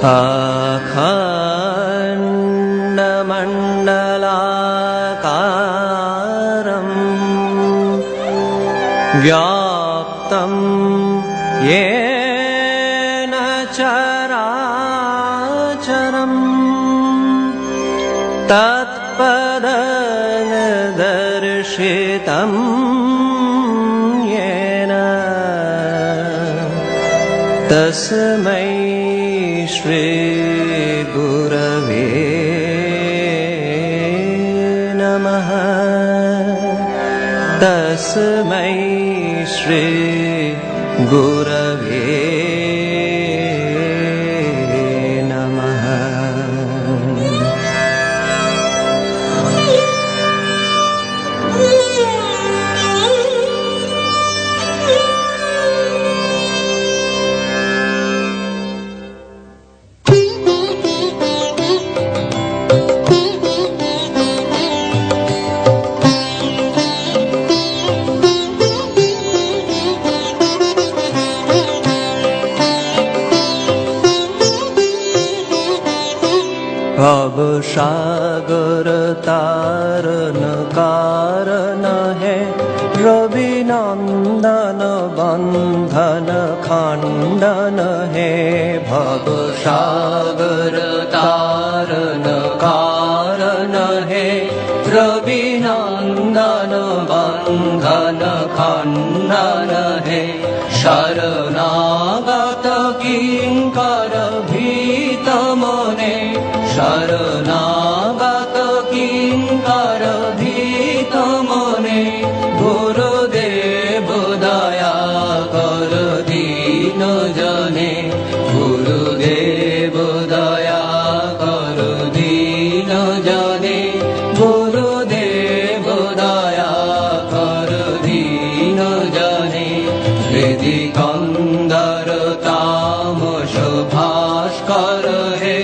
अखण्डमण्डलाकारम् व्याप्तं येन चराचरम् तत्पददर्शितं येन तस्मै श्री गुरवे नमः। तस्मै श्री गुरवे नमः। भवसागर तारन कारण है रवि नंदन बंधन खंडन है। भवसागर तारन कारण है रवि नंदन बंधन खंडन है। शरणागत किंकर भीत मने शरणागत किंकर भीत मने गुरुदेव दया कर दीन जने। गुरुदेव दया कर दीन जने। गुरुदेव दया कर दीन जने। हृदि कंदर तामस भास्कर हे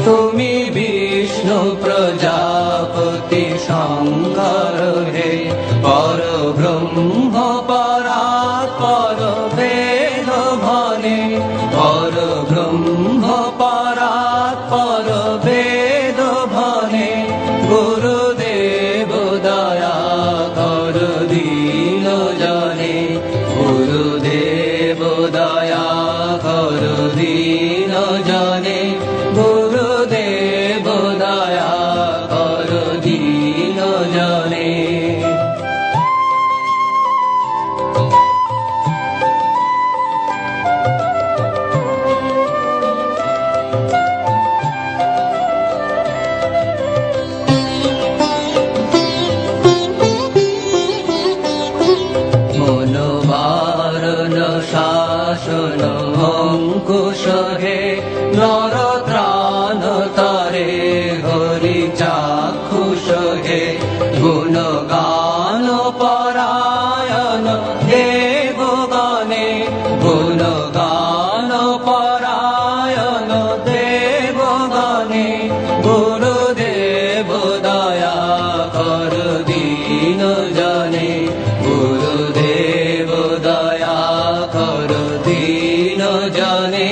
तुमी विष्णु प्रजापति शंकर हे। पर ब्रह्म परात्पर वेद भने। पर ब्रह्म परात्पर वेद भने। गुरुदेव दया कर दीन जने। गुरुदेव दया कर दीन जने। गुरुदेव दया कर दीन जने। मनोवारण शासन अंकुश हे नर त्राण तारे हरि चाक्षुष हे। गुणगान परायण देवगणे। गुणगान परायण देवगणे। गुरुदेव दया कर दीन जने। गुरुदेव दया कर दीन जने।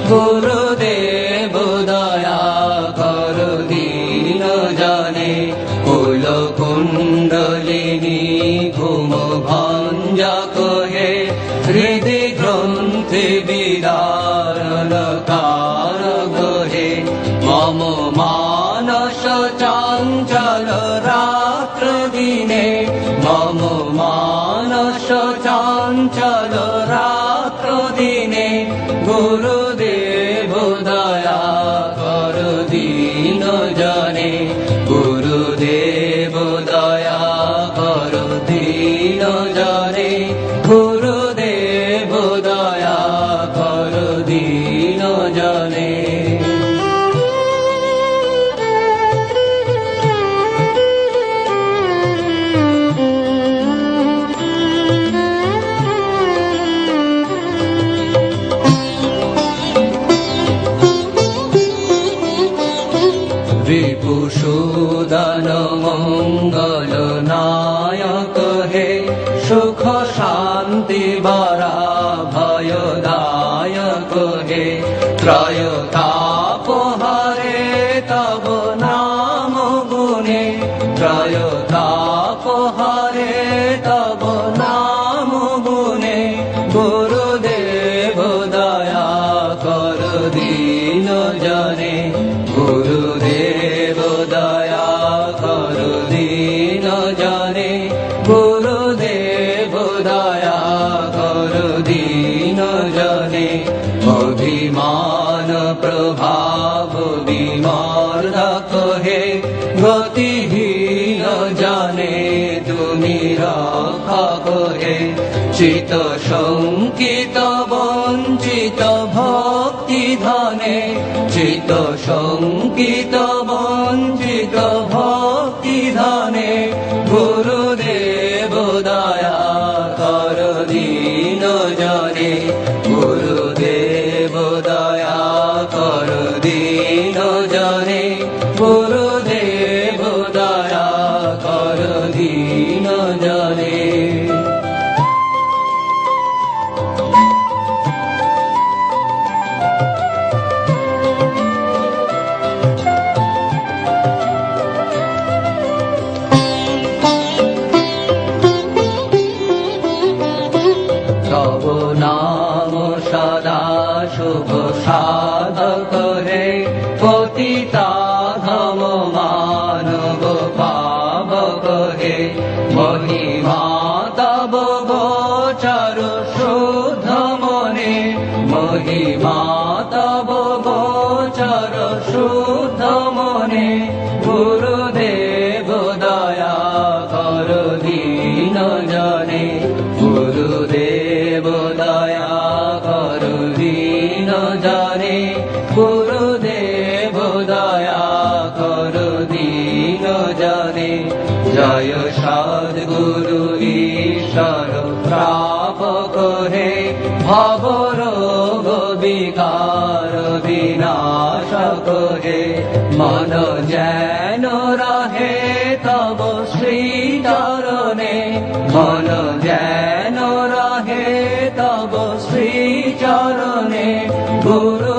गुरुदेव दया कर दीन जने। कुल कुंडलिनी घुम भंजक हे हृदि ग्रंथि विदारण कारक हे। मम मानस चंचल रात्र दिने। मम मानस चंचल रात्र दिने। गुरुदेव दया कर दीन जने। गुरुदेव दया कर दीन जने। गुरुदेव दया कर दीन जने। रिपुसूदन मंगल नायक हे सुख शांति बरा भयदायक हे। त्रयता গুরুদেব দয়া কর দীন জনে, গুরুদেব দয়া কর দীন জনে, গুরুদেব দয়া কর দীন জনে। অভিমান প্রভাব বিমর্দক হে, গতিহীন জানে তুমি রক্ষা করে। চিত শঙ্কিত বঞ্চিত ভক্তি ধনে, চিত শঙ্কিত বঞ্চিত ভক্তি ধনে, গুরুদেব দয়া কর দীন জনে, গুরুদেব দয়া কর দীন জনে, গুরুদেব দয়া কর দীন জনে। তব নাম সদা শুভ সাধক হে, পতিতা ধম মানব পাবক হে। মহিমা তব গোচর শুদ্ধ মনে, মহিমা তব গোচর শুদ্ধ মনে, গুরুদেব দয়া কর দীন জনে, গুরুদেব দয়া কর দীন জনে, গুরুদেব দয়া কর দীন জনে। জয় সদ্গুরু ঈশ্বর প্রাপক হে, ভবরোগ বিকার বিনাশক হে। মন যেন রহে তব শ্রী চরণে, মন যেন রহে তব শ্রী চরণে, গুরু